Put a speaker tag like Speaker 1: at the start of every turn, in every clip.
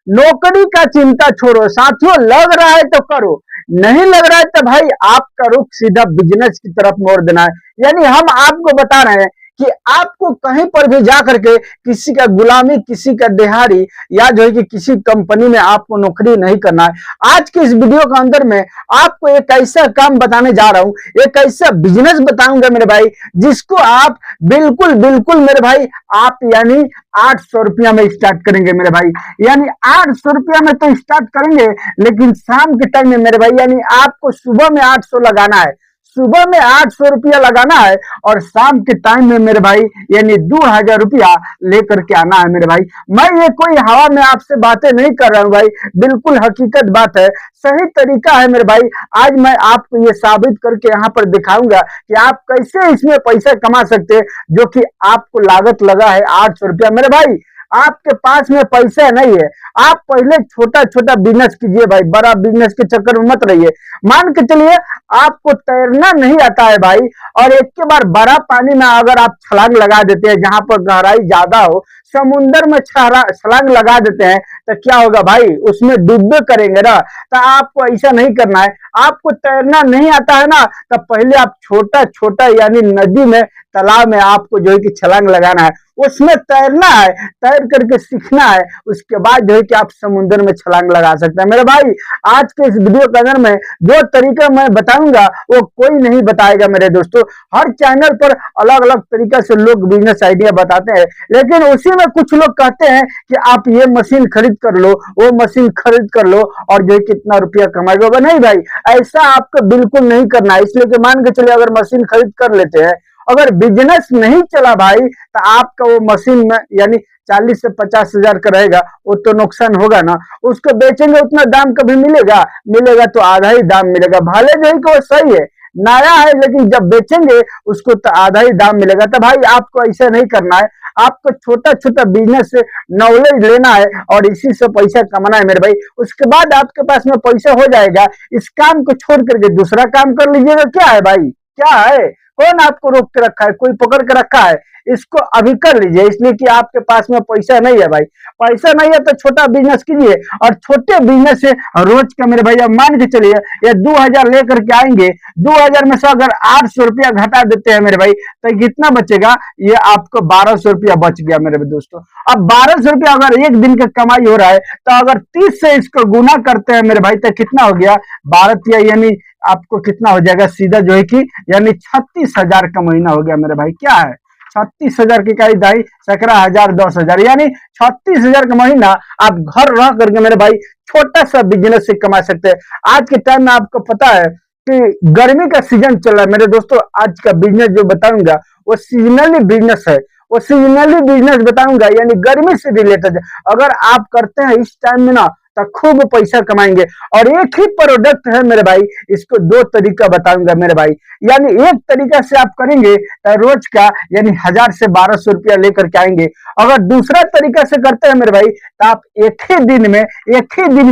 Speaker 1: नौकरी का चिंता छोड़ो साथियों, लग रहा है तो करो, नहीं लग रहा है तो भाई आपका रुख सीधा बिजनेस की तरफ मोड़ देना है। यानी हम आपको बता रहे हैं कि आपको कहीं पर भी जा करके किसी का गुलामी, किसी का दिहाड़ी या जो है कि किसी कंपनी में आपको नौकरी नहीं करना है। आज के इस वीडियो के अंदर में आपको एक ऐसा काम बताने जा रहा हूं, एक ऐसा बिजनेस बताऊंगा मेरे भाई, जिसको आप बिल्कुल बिल्कुल मेरे भाई आप यानी 800 रुपया में स्टार्ट करेंगे मेरे भाई। यानी 800 रुपया में तो स्टार्ट करेंगे, लेकिन शाम के टाइम में मेरे भाई यानी आपको सुबह में 800 लगाना है, सुबह में 800 रुपया लगाना है और शाम के टाइम में मेरे भाई यानी 2000 रुपया लेकर के आना है मेरे भाई। मैं ये कोई हवा में आपसे बातें नहीं कर रहा हूं भाई, बिल्कुल हकीकत बात है, सही तरीका है मेरे भाई। आज मैं आपको ये साबित करके यहाँ पर दिखाऊंगा कि आप कैसे इसमें पैसा कमा सकते हैं, जो कि आपको लागत लगा है 800 रुपया मेरे भाई। आपके पास में पैसा नहीं है, आप पहले छोटा छोटा बिजनेस कीजिए भाई, बड़ा बिजनेस के चक्कर में मत रहिए। मान के चलिए आपको तैरना नहीं आता है भाई, और एक के बार बड़ा पानी में अगर आप छलांग लगा देते हैं, जहां पर गहराई ज्यादा हो, समुंदर में छलांग लगा देते हैं, तो क्या होगा भाई, उसमें डूबे करेंगे ना। तो आपको ऐसा नहीं करना है। आपको तैरना नहीं आता है ना, तो पहले आप छोटा छोटा यानी नदी में, तालाब में आपको जो है कि छलांग लगाना है, उसमें तैरना है, तैर करके सीखना है, उसके बाद जो है कि आप समुद्र में छलांग लगा सकते हैं मेरे भाई। आज के इस वीडियो के अंदर में जो तरीका मैं बताऊंगा वो कोई नहीं बताएगा मेरे दोस्तों। हर चैनल पर अलग अलग तरीका से लोग बिजनेस आइडिया बताते हैं, लेकिन उसी में कुछ लोग कहते हैं कि आप ये मशीन खरीद कर लो, वो मशीन खरीद कर लो और जो है कितना रुपया कमाएगा। नहीं भाई, ऐसा आपको बिल्कुल नहीं करना है। इसलिए कि मान के चलिए अगर मशीन खरीद कर लेते हैं, अगर बिजनेस नहीं चला भाई, तो आपका वो मशीन में यानी 40 से 50 हजार का रहेगा, वो तो नुकसान होगा ना। उसको बेचेंगे उतना दाम कभी मिलेगा? मिलेगा तो आधा ही दाम मिलेगा। भले जो है कि वो सही है, नया है, लेकिन जब बेचेंगे उसको तो आधा ही दाम मिलेगा। तो भाई आपको ऐसा नहीं करना है, आपको छोटा छोटा बिजनेस से नॉलेज लेना है और इसी से पैसा कमाना है मेरे भाई। उसके बाद आपके पास में पैसा हो जाएगा, इस काम को छोड़ करके दूसरा काम कर लीजिएगा। क्या है भाई, क्या है? कौन आपको रोक के रखा है? कोई पकड़ के रखा है? इसको अभी कर लीजिए, इसलिए कि आपके पास में पैसा नहीं है भाई। पैसा नहीं है तो छोटा बिजनेस कीजिए, और छोटे बिजनेस से रोज का मेरे भैया मान के चलिए ये 2000 लेकर के आएंगे, 2000 में से अगर 800 रुपया घटा देते हैं मेरे भाई, तो कितना बचेगा? ये आपको 1200 रुपया बच गया मेरे दोस्तों। अब 1200 रुपया अगर एक दिन का कमाई हो रहा है, तो अगर 30 से इसको गुना करते हैं मेरे भाई, तो कितना हो गया? 12 यानी आपको कितना हो जाएगा सीधा जो है कि यानी 36 हजार का महीना हो गया मेरे भाई। क्या है? 36 हजार की इकाई दाई 17 हजार 10 हजार, यानी 36 हजार का महीना आप घर रह करके मेरे भाई छोटा सा बिजनेस से कमा सकते हैं। आज के टाइम में आपको पता है कि गर्मी का सीजन चल रहा है मेरे दोस्तों। आज का बिजनेस जो बताऊंगा वो सीजनली बिजनेस है, वो सीजनली बिजनेस बताऊंगा, यानी गर्मी से रिलेटेड। अगर आप करते हैं इस टाइम में ना, तो खूब पैसा कमाएंगे। और एक ही प्रोडक्ट है मेरे भाई, इसको दो तरीका बताऊंगा मेरे भाई। यानी एक तरीका से आप करेंगे तो रोज का यानी 1000 से 1200 रुपया लेकर के आएंगे। अगर दूसरा तरीका से करते हैं मेरे भाई, तो आप एक ही दिन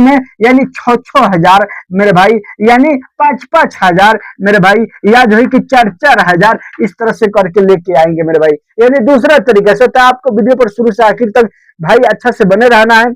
Speaker 1: में यानी 6-6 हजार मेरे भाई, यानी 5-5 हजार मेरे भाई, या जो है कि 4-4 हजार, इस तरह से करके लेके आएंगे मेरे भाई। यानी दूसरा तरीका से। तो आपको वीडियो पर शुरू से आखिर तक भाई अच्छा से बने रहना है,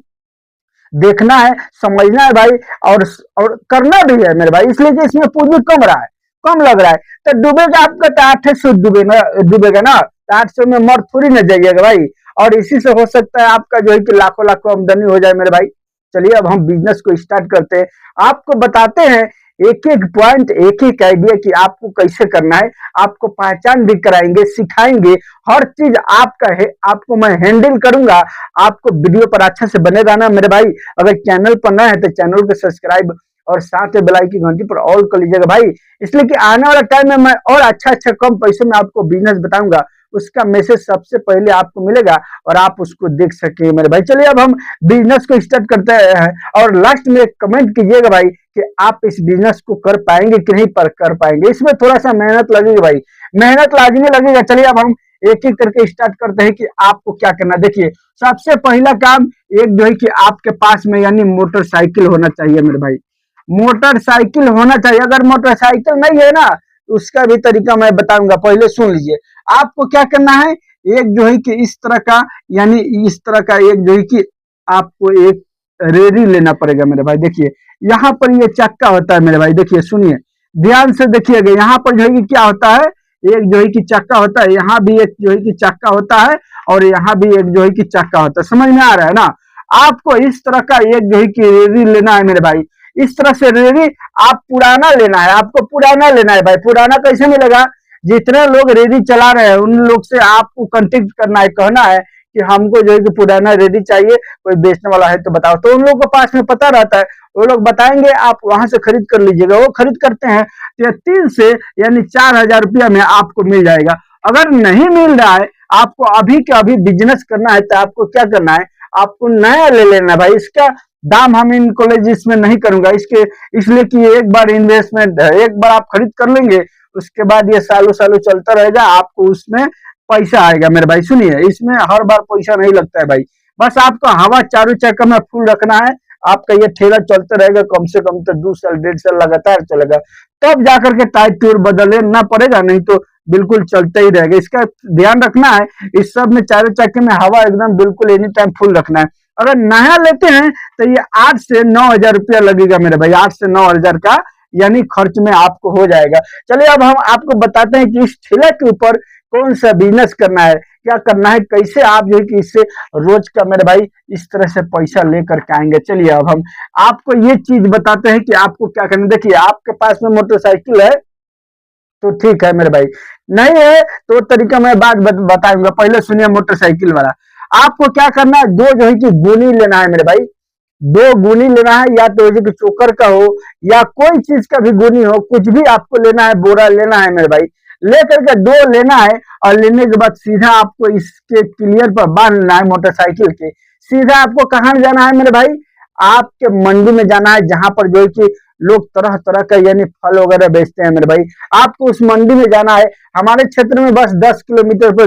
Speaker 1: देखना है, समझना है भाई, और करना भी है मेरे भाई। इसलिए कि इसमें पूंजी कम रहा है, कम लग रहा है, तो डूबेगा आपका तो 800 डूबेगा ना, 800 में मर थोड़ी न जाइएगा भाई। और इसी से हो सकता है आपका जो है कि लाखों लाखों आमदनी हो जाए मेरे भाई। चलिए अब हम बिजनेस को स्टार्ट करते हैं, आपको बताते हैं एक एक पॉइंट, एक एक आइडिया कि आपको कैसे करना है। आपको पहचान भी कराएंगे, सिखाएंगे, हर चीज आपका है, आपको मैं हैंडल करूंगा। आपको वीडियो पर अच्छा से बने रहना मेरे भाई। अगर चैनल पर नया है तो चैनल को सब्सक्राइब और साथ में बेल आइकन की घंटी पर ऑल कर लीजिएगा भाई। इसलिए कि आने वाला टाइम में मैं और अच्छा कम पैसों में आपको बिजनेस बताऊंगा, उसका मैसेज सबसे पहले आपको मिलेगा और आप उसको देख सके मेरे भाई। चलिए अब हम बिजनेस को स्टार्ट करते हैं, और लास्ट में कमेंट कीजिएगा भाई कि आप इस बिजनेस को कर पाएंगे कि नहीं कर पाएंगे। इसमें थोड़ा सा मेहनत लगेगी भाई, मेहनत लाजमी लगेगा। चलिए अब हम एक एक करके स्टार्ट करते हैं कि आपको क्या करना। देखिए सबसे पहला काम एक जो है कि आपके पास में यानी मोटरसाइकिल होना चाहिए मेरे भाई, मोटरसाइकिल होना चाहिए। अगर मोटरसाइकिल नहीं है ना, उसका भी तरीका मैं बताऊंगा, पहले सुन लीजिए। आपको क्या करना है, एक जो है कि इस तरह का यानी इस तरह का एक जो है कि आपको एक रेडी लेना पड़ेगा मेरे भाई। देखिए यहाँ पर ये चक्का होता है मेरे भाई, देखिए सुनिए ध्यान से देखिएगा, यहाँ पर जो है कि क्या होता है, एक जो है कि चक्का होता है, यहाँ भी एक जो है कि चक्का होता है और यहाँ भी एक जो है कि चक्का होता है, समझ में आ रहा है ना। आपको इस तरह का एक जो है कि रेडी लेना है मेरे भाई, इस तरह से रेडी आप पुराना लेना है, आपको पुराना लेना है भाई। पुराना कैसे मिलेगा, जितने लोग रेडी चला रहे हैं उन लोग से आपको कांटेक्ट करना है, कहना है कि हमको जो है कि पुराना रेडी चाहिए, कोई बेचने वाला है तो बताओ, तो उन लोगों के पास में पता रहता है, वो लोग बताएंगे, आप वहां से खरीद कर लीजिएगा। वो खरीद करते हैं तो 3 से 4 हजार रुपया में आपको मिल जाएगा। अगर नहीं मिल रहा है, आपको अभी के अभी बिजनेस करना है तो आपको क्या करना है, आपको नया ले लेना भाई। इसका दाम हम इन कॉलेज इसमें नहीं करूंगा, इसके इसलिए कि एक बार इन्वेस्टमेंट है, एक बार आप खरीद कर लेंगे उसके बाद ये सालों सालों चलता रहेगा, आपको उसमें पैसा आएगा मेरे भाई। सुनिए इसमें हर बार पैसा नहीं लगता है भाई, बस आपको हवा चारों चक्कर में फुल रखना है, आपका ये ठेला चलता रहेगा कम से कम तो 2 साल 1.5 साल लगातार चलेगा, तब जाकर के टायर ट्यूब बदलना पड़ेगा, नहीं तो बिल्कुल चलता ही रहेगा। इसका ध्यान रखना है, इस सब में चारों चक्के में हवा एकदम बिल्कुल एनी टाइम फुल रखना है। अगर नया लेते हैं तो ये 8 से 9 हजार रुपया लगेगा मेरे भाई, 8 से 9 हजार का यानी खर्च में आपको हो जाएगा। चलिए अब हम आपको बताते हैं कि इस ठेला के ऊपर कौन सा बिजनेस करना है, क्या करना है, कैसे आप जो है कि इससे रोज का मेरे भाई इस तरह से पैसा लेकर के आएंगे। चलिए अब हम आपको ये चीज बताते हैं कि आपको क्या करना है। देखिए आपके पास में मोटरसाइकिल है तो ठीक है मेरे भाई, नहीं है तो तरीका मैं बात बताऊंगा, पहले सुनिए मोटरसाइकिल वाला। आपको क्या करना है, दो जो है कि गोली लेना है मेरे भाई, 2 गोली लेना है, या तो कि चोकर का हो या कोई चीज का भी गोली हो, कुछ भी आपको लेना है, बोरा लेना है मेरे भाई, लेकर के 2 लेना है और लेने के बाद सीधा आपको इसके क्लियर पर बांधना है मोटरसाइकिल के। सीधा आपको कहाँ जाना है मेरे भाई, आपके मंडी में जाना है, जहां पर जो है कि लोग तरह तरह का यानी फल वगैरह बेचते हैं मेरे भाई। आपको उस मंडी में जाना है, हमारे क्षेत्र में बस 10 किलोमीटर पर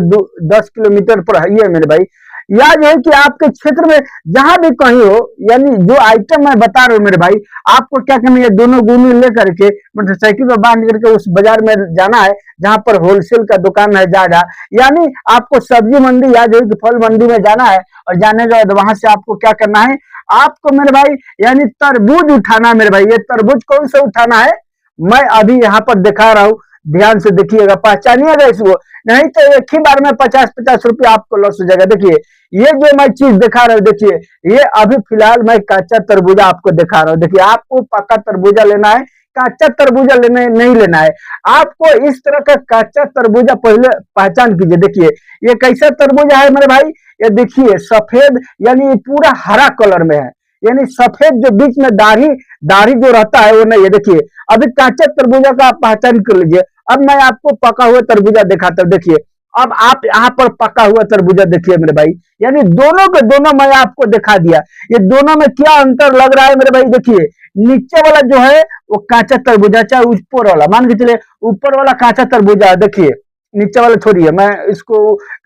Speaker 1: 10 किलोमीटर पर है मेरे भाई। या जो है कि आपके क्षेत्र में जहां भी कहीं हो, यानी जो आइटम मैं बता रहा हूँ मेरे भाई, आपको क्या करना है, दोनों गोली लेकर के मोटरसाइकिल पर बांध करके उस बाजार में जाना है जहां पर होलसेल का दुकान है ज्यादा, यानी आपको सब्जी मंडी या जो है कि फल मंडी में जाना है, और जाने के बाद वहां से आपको क्या करना है, आपको मेरे भाई यानी तरबूज उठाना है मेरे भाई। ये तरबूज कौन सा उठाना है, मैं अभी यहाँ पर दिखा रहा हूँ, ध्यान से देखिएगा, पहचानिएगा इसको, नहीं तो एक ही बार में 50-50 रुपया आपको लॉस हो जाएगा। देखिए ये जो मैं चीज दिखा रहा हूँ, देखिए ये अभी फिलहाल मैं कच्चा तरबूजा आपको दिखा रहा हूँ। देखिए आपको पक्का तरबूजा लेना है, कच्चा तरबूजा लेना नहीं लेना है। आपको इस तरह का कच्चा तरबूजा पहले पहचान कीजिए। देखिए ये कैसा तरबूजा है मेरे भाई, ये देखिए सफेद यानी पूरा हरा कलर में है, यानी सफेद जो बीच में दाढ़ी दाढ़ी जो रहता है वो नहीं है। देखिए अभी कच्चा तरबूजा का आप पहचान कर लीजिए। अब मैं आपको पका हुआ तरबूजा दिखाता हूँ। देखिए अब आप यहाँ पर पका हुआ तरबूजा देखिए मेरे भाई, यानी दोनों के दोनों मैं आपको दिखा दिया। ये दोनों में क्या अंतर लग रहा है मेरे भाई, देखिए नीचे वाला जो है वो कांचा तरबूजा, चाहे ऊपर वाला मान के चले ऊपर वाला कांचा तरबूजा, देखिए नीचे वाला छोड़िए, मैं इसको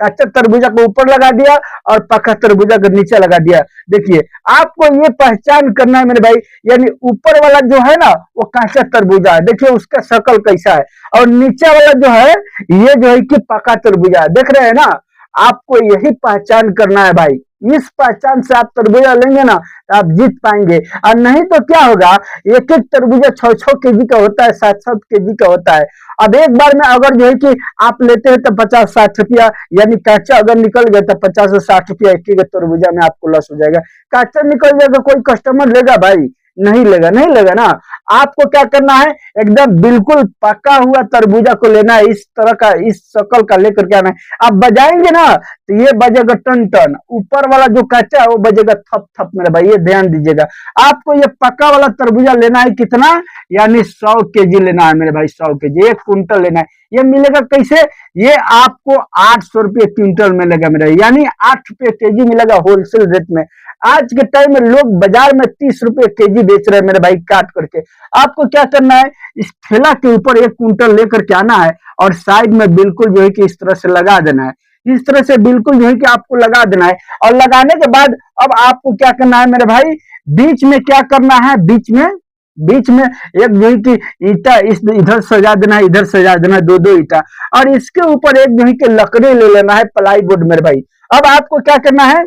Speaker 1: कच्चा तरबूजा को ऊपर लगा दिया और पका तरबूजा को नीचे लगा दिया। देखिए आपको ये पहचान करना है मेरे भाई, यानी ऊपर वाला जो है ना वो कच्चा तरबूजा है, देखिए उसका शक्ल कैसा है, और नीचे वाला जो है ये जो है कि पका तरबूजा है, देख रहे हैं ना। आपको यही पहचान करना है भाई, इस पहचान से आप तरबूजा लेंगे ना तो आप जीत पाएंगे, और नहीं तो क्या होगा, एक एक तरबूजा 6-6 केजी का होता है, 7-7 केजी का होता है। अब एक बार में अगर जो है कि आप लेते हैं तो 50-60 रुपया, यानी कच्चा अगर निकल गया तो 50 से 60 रुपया एक एक तरबूजा में आपको लॉस हो जाएगा। कच्चा निकल जाएगा, कोई कस्टमर लेगा भाई, नहीं लेगा, नहीं लेगा ना। आपको क्या करना है, एकदम बिल्कुल पका हुआ तरबूजा को लेना है, इस तरह का इस शक्ल का लेकर के आना है। आप बजाएंगे ना तो ये बजेगा टन टन, ऊपर वाला जो कच्चा है वो बजेगा थप थप मेरे भाई, ये ध्यान दीजिएगा। आपको ये पका वाला तरबूजा लेना है कितना, यानी 100 केजी लेना है मेरे भाई, 100 केजी, 1 कुंटल लेना है। ये मिलेगा कैसे, ये आपको 800 रुपये क्विंटल मिलेगा मेरा, यानी 8 रुपये केजी मिलेगा होलसेल रेट में। आज के टाइम में लोग बाजार में 30 रुपये केजी बेच रहे हैं मेरे भाई काट करके। आपको क्या करना है, इस ठेला के ऊपर 1 कुंटल लेकर के आना है और साइड में बिल्कुल जो है कि इस तरह से लगा देना है, इस तरह से बिल्कुल जो है कि आपको लगा देना है। और लगाने के बाद अब आपको क्या करना है मेरे भाई, बीच में क्या करना है, बीच में एक जो है कि ईटा इस इधर सजा देना है, इधर सजा देना है, 2-2 ईटा, और इसके ऊपर एक जो है कि लकड़ी ले लेना है, प्लाई बोर्ड मेरे भाई। अब आपको क्या करना है,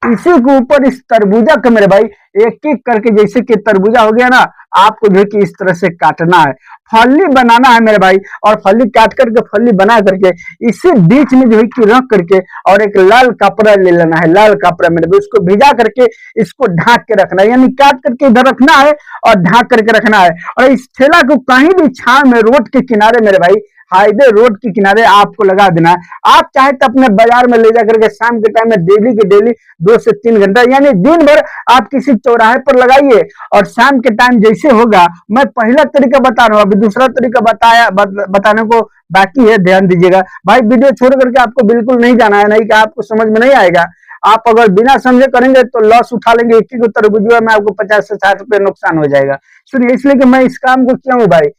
Speaker 1: इसी के ऊपर इस तरबूजा का मेरे भाई एक एक करके, जैसे कि तरबूजा हो गया ना, आपको जो है कि इस तरह से काटना है, फली बनाना है मेरे भाई, और फली काट करके फली बना करके इसी बीच में जो है कि रख करके और एक लाल कपड़ा ले लेना है, लाल कपड़ा मेरे भाई, उसको भिजा करके इसको ढाक के रखना है, यानी काट करके इधर रखना है और ढाक करके रखना है। और इस ठेला को कहीं भी छाव में रोड के किनारे मेरे भाई, हाईवे रोड के किनारे आपको लगा देना है। आप चाहे तो अपने बाजार में ले जाकर के शाम के टाइम में डेली के डेली 2 से 3 घंटा, यानी दिन भर आप किसी चौराहे पर लगाइए, और शाम के टाइम जैसे होगा, मैं पहला तरीका बता रहा हूँ, अभी दूसरा तरीका बताने को बाकी है, ध्यान दीजिएगा भाई। वीडियो छोड़ करके आपको बिल्कुल नहीं जाना है, नहीं कि आपको समझ में नहीं आएगा। आप अगर बिना समझे करेंगे तो लॉस उठा लेंगे, एक ही तरबूजा में आपको 50 से 60 रुपए नुकसान हो जाएगा। सुनिए, इसलिए कि मैं इस काम को किया हूँ भाई,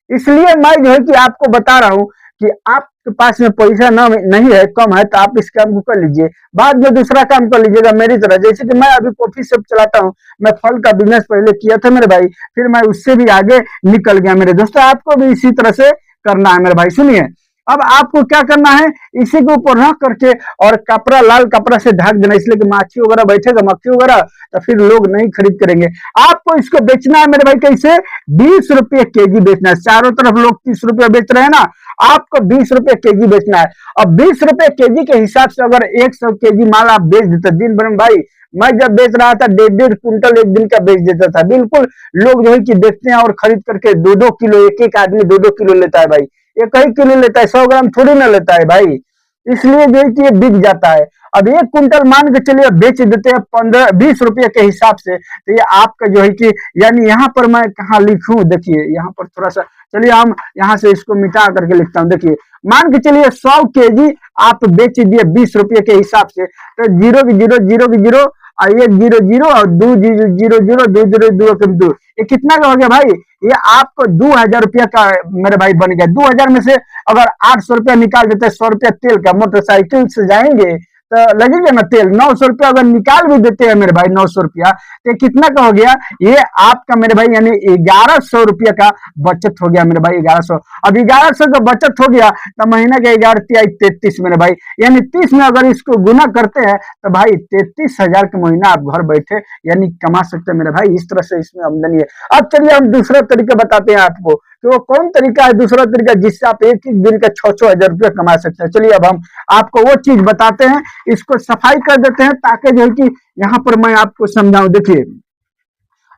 Speaker 1: इसलिए मैं जो है कि आपको बता रहा हूं कि आपके पास में पैसा नहीं है, कम है, तो आप इस काम को कर लीजिए, बाद में दूसरा काम कर लीजिएगा मेरी तरह। जैसे कि मैं अभी कॉफी शॉप चलाता हूं, मैं फल का बिजनेस पहले किया था मेरे भाई, फिर मैं उससे भी आगे निकल गया मेरे दोस्तों। आपको भी इसी तरह से करना है मेरे भाई। सुनिए, अब आपको क्या करना है, इसी के ऊपर रख करके और कपड़ा, लाल कपड़ा से ढक देना, इसलिए कि माछी वगैरह बैठेगा, मक्खी वगैरह, तो फिर लोग नहीं खरीद करेंगे। आपको इसको बेचना है मेरे भाई, कैसे? 20 रुपये केजी बेचना है। चारों तरफ लोग 30 रुपये बेच रहे हैं ना, आपको 20 रुपये केजी बेचना है। अब 20 रुपये केजी के हिसाब से अगर 100 केजी माल आप बेच देते दिन भर में भाई, मैं जब बेच रहा था 1.5 कुंटल एक दिन का बेच देता था। बिल्कुल, लोग जो है कि देखते हैं और खरीद करके 2-2 किलो, एक एक आदमी 2-2 किलो लेता है भाई, एक ही किलो लेता है, 100 ग्राम थोड़ी ना लेता है भाई, इसलिए जो है कि ये बिक जाता है। अब 1 कुंटल मान के चलिए बेच देते हैं 15-20 रुपये के हिसाब से, तो ये आपका जो है कि, यानी यहाँ पर मैं कहाँ लिखूं, देखिए यहाँ पर थोड़ा सा, चलिए हम यहाँ से इसको मिटा करके लिखता हूँ। देखिए, मान के चलिए 100 केजी आप बेच दिए 20 रुपये के हिसाब से, तो 0 की 0, 0 की 0 और 1 0 0 और 2 0 0 0 2 0 2 2, ये कितना का हो गया भाई? ये आपको 2000 रुपया का मेरे भाई बन गया। 2000 में से अगर 800 रुपया निकाल देते, 100 रुपया तेल का, मोटरसाइकिल से जाएंगे तो लगेगा ना तेल। 900 रुपया अगर निकाल भी देते हैं मेरे भाई, 900 रुपया, तो कितना का हो गया? ये आपका मेरे भाई यानी 1100 रुपया का बचत हो गया मेरे भाई, 1100। अब 1100 का बचत हो गया तो महीना के 11-33 मेरे भाई, यानी 30 में अगर इसको गुना करते हैं तो भाई 33,000 के महीना आप घर बैठे यानी कमा सकते हैं मेरे भाई। इस तरह से इसमें आमदनी है। अब चलिए हम दूसरा तरीका बताते हैं आपको कि वो कौन तरीका है, दूसरा तरीका जिससे आप एक एक दिन का 6-6 हजार रुपया कमा सकते हैं। चलिए अब हम आपको वो चीज बताते हैं, इसको सफाई कर देते हैं ताकि जो है कि यहाँ पर मैं आपको समझाऊं। देखिए,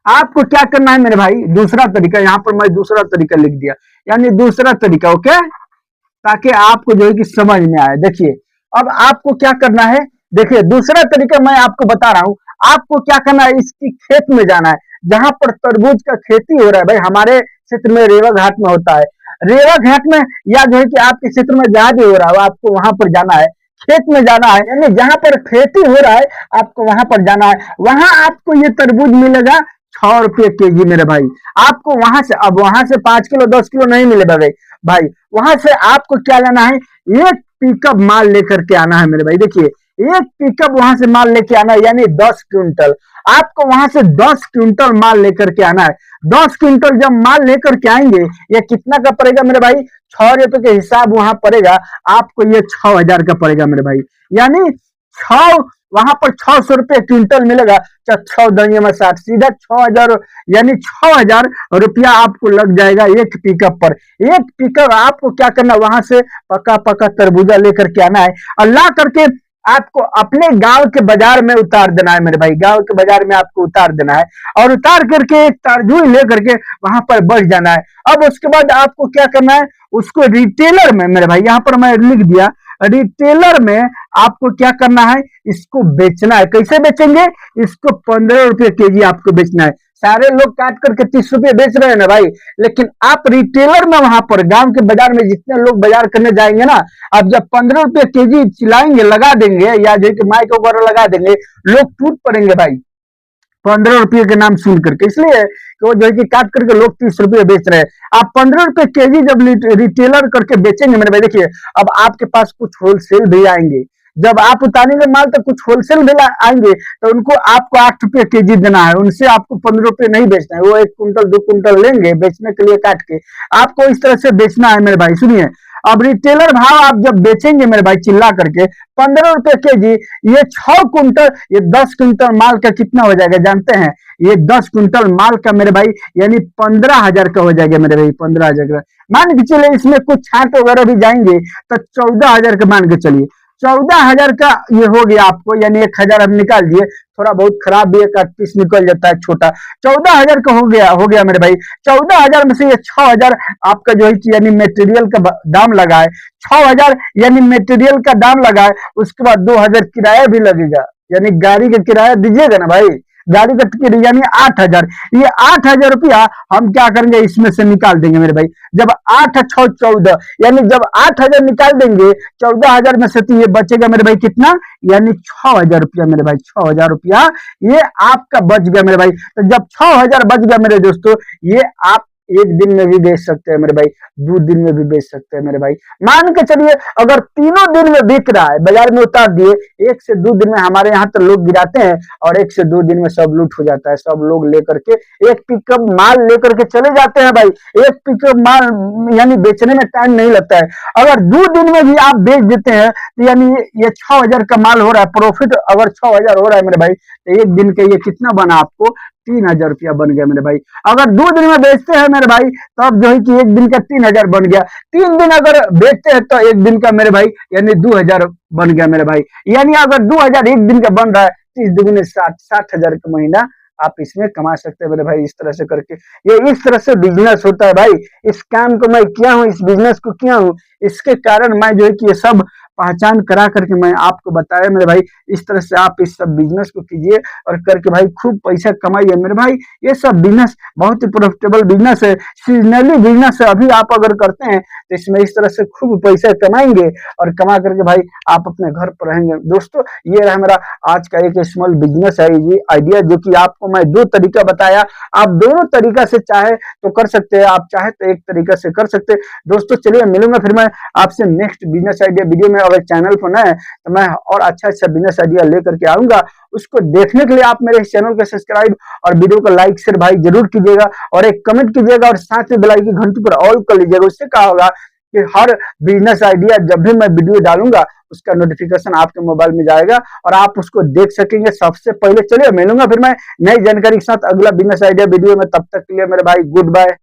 Speaker 1: आपको क्या करना है मेरे भाई, दूसरा तरीका, यहाँ पर मैं दूसरा तरीका लिख दिया, यानी दूसरा तरीका, ओके, ताकि आपको जो है कि समझ में आए। देखिए, अब आपको क्या करना है, देखिए दूसरा तरीका मैं आपको बता रहा हूं। आपको क्या करना है, इसकी खेत में जाना है जहां पर तरबूज का खेती हो रहा है भाई। हमारे क्षेत्र में रेवा घाट में होता है, रेवा घाट में, या जो है कि आपके क्षेत्र में जहां भी हो रहा है आपको वहां पर जाना है, खेत में जाना है, यानी जहां पर खेती हो रहा है आपको वहां पर जाना है। वहां आपको ये तरबूज मिलेगा 6 रुपये केजी मेरे भाई। आपको वहां से, अब वहां से 5 किलो 10 किलो नहीं मिलेगा भाई, वहां से आपको क्या लेना है, एक पिकअप माल लेकर के आना है मेरे भाई। देखिए, एक पिकअप वहां से माल लेके आना है, यानी 10 क्विंटल। आपको वहां से 10 क्विंटल माल लेकर के आना है। 10 क्विंटल जब माल लेकर के आएंगे, ये कितना का पड़ेगा मेरे भाई? 6 रुपए के हिसाब वहां पड़ेगा आपको, ये 6000 का पड़ेगा मेरे भाई। यानी 6, वहां पर 600 रुपये क्विंटल मिलेगा, 6 दुनिया में 60, सीधा 6000, यानी 6000 रुपया आपको लग जाएगा एक पिकअप पर। एक पिकअप आपको क्या करना, वहां से पका पका तरबूजा लेकर के आना है और ला करके आपको अपने गांव के बाजार में उतार देना है मेरे भाई। गांव के बाजार में आपको उतार देना है और उतार करके एक तारजुई लेकर के वहां पर बढ़ जाना है। अब उसके बाद आपको क्या करना है, उसको रिटेलर में मेरे भाई, यहां पर मैं लिख दिया, रिटेलर में आपको क्या करना है, इसको बेचना है। कैसे बेचेंगे, इसको 15 रुपये केजी आपको बेचना है। सारे लोग काट करके 30 रुपये बेच रहे हैं ना भाई, लेकिन आप रिटेलर में वहां पर गांव के बाजार में जितने लोग बाजार करने जाएंगे ना, आप जब 15 रुपये केजी चिलाएंगे, लगा देंगे, या जो कि माइक वगैरह लगा देंगे, लोग टूट पड़ेंगे भाई 15 रुपये के नाम सुन करके। इसलिए कि वो जो है कि काट करके लोग 30 रुपये बेच रहे हैं। आप 15 रुपये केजी जब रिटेलर करके बेचेंगे मेरे भाई, देखिए अब आपके पास कुछ होलसेल भी आएंगे। जब आप उतारेंगे माल तो कुछ होलसेल भी आएंगे, तो उनको आपको 8 रुपये केजी देना है। उनसे आपको 15 रुपये नहीं बेचना है, वो 1 कुंटल 2 कुंटल लेंगे बेचने के लिए काट के, आपको इस तरह से बेचना है मेरे भाई। सुनिए, अब रिटेलर भाव आप जब बेचेंगे मेरे भाई चिल्ला करके 15 रुपए kg, ये 6 कुंटल, ये 10 कुंटल माल का कितना हो जाएगा जानते हैं? ये 10 कुंटल माल का मेरे भाई यानी 15,000 का हो जाएगा मेरे भाई, 15,000 का। मान के चलिए इसमें कुछ छाट वगैरह भी जाएंगे तो 14,000 का मान के चलिए, 14,000 का ये हो गया आपको, यानी 1,000 हम निकाल दिए, थोड़ा बहुत खराब भी एक आध पीस निकल जाता है छोटा, 14,000 का हो गया मेरे भाई। 14,000 में से ये 6,000 आपका जो है यानी मेटेरियल का दाम लगा है, 6,000 यानी मेटेरियल का दाम लगा है, उसके बाद 2,000 किराया भी लगेगा, यानी गाड़ी का किराया दीजिएगा ना भाई, गाड़ी का किराया यानी 8,000, ये 8,000 रुपया हम क्या करेंगे इसमें से निकाल देंगे मेरे भाई। जब 8 6 14 यानी जब 8,000 निकाल देंगे 14,000 में से तो ये बचेगा मेरे भाई कितना, यानी 6,000 रुपया मेरे भाई, 6,000 रुपया ये आपका बच गया मेरे भाई। तो जब 6,000 बच गया मेरे दोस्तों, ये आप एक दिन में भी बेच सकते हैं मेरे भाई, 2 दिन में भी बेच सकते हैं मेरे भाई। मान के चलिए अगर तीनों दिन में बिक रहा है, बाजार में उतार दिए, 1 से 2 दिन में हमारे यहाँ तो लोग गिराते हैं और 1 से 2 दिन में सब लूट हो जाता है, सब लोग लेकर के एक पिकअप माल लेकर के चले जाते हैं भाई। एक पिकअप माल यानी बेचने में टाइम नहीं लगता है, अगर 2 दिन में भी आप बेच देते हैं तो यानी ये 6,000 का माल हो रहा है, प्रॉफिट अगर 6,000 हो रहा है मेरे भाई, तो एक दिन के ये कितना बना आपको, 3,000 रुपया बन गया मेरे भाई। अगर 2 दिन में बेचते हैं मेरे भाई तब जो है कि एक दिन का 3,000 बन गया, 3 दिन अगर बेचते हैं तो एक दिन का मेरे भाई यानी 2,000 बन गया मेरे भाई। यानी अगर 2,000 एक दिन का बन रहा है, 30 दुगुने 60,000 का महीना आप इसमें कमा सकते हैं मेरे भाई। इस तरह से करके ये इस तरह से बिजनेस होता है भाई। इस काम को मैं किया हूँ, इस बिजनेस को किया हूँ, इसके कारण मैं जो है कि ये सब पहचान करा करके मैं आपको बताया मेरे भाई। इस तरह से आप इस सब बिजनेस को कीजिए और करके भाई खूब पैसा कमाइए मेरे भाई। ये सब बिजनेस बहुत ही प्रॉफिटेबल बिजनेस है, सीजनली बिजनेस है। अभी आप अगर करते हैं तो इसमें इस तरह से खूब पैसा कमाएंगे और कमा करके भाई आप अपने घर पर रहेंगे। दोस्तों ये रहा मेरा आज का एक स्मॉल बिजनेस है ये आइडिया, जो कि आपको मैं 2 तरीका बताया। आप दोनों तरीका से चाहे तो कर सकते हैं, आप चाहे तो एक तरीका से कर सकते हैं। दोस्तों चलिए मिलूंगा फिर मैं आपसे नेक्स्ट बिजनेस आइडिया वीडियो में। अगर चैनल पर नए हैं तो मैं और अच्छा बिजनेस आइडिया लेकर के आऊंगा। उसको देखने के लिए आप मेरे इस चैनल को सब्सक्राइब और वीडियो को लाइक शेयर भाई जरूर कीजिएगा और एक कमेंट कीजिएगा और साथ में बेल आइकन की घंटी पर ऑल कर लीजिएगा। उससे क्या होगा कि हर बिजनेस आइडिया जब भी मैं वीडियो डालूंगा उसका नोटिफिकेशन आपके मोबाइल में जाएगा और आप उसको देख सकेंगे सबसे पहले। चलिए मिलूंगा फिर मैं नई जानकारी के साथ अगला बिजनेस आइडिया वीडियो में, तब तक के लिए मेरे भाई गुड बाय।